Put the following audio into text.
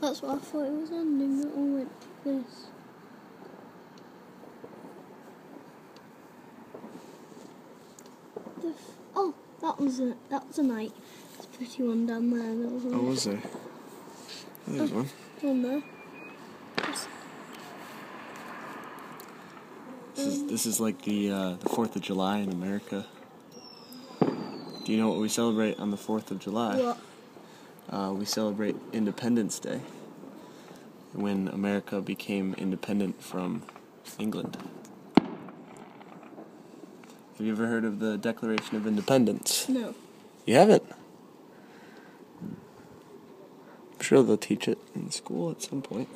That's what I thought it was ending. It all went like this. Oh, that was a night. There's a pretty one down there. Oh, was there? There's one. One there. This is like the 4th of July in America. Do you know what we celebrate on the 4th of July? What? We celebrate Independence Day, when America became independent from England. Have you ever heard of the Declaration of Independence? No. You haven't? I'm sure they'll teach it in school at some point.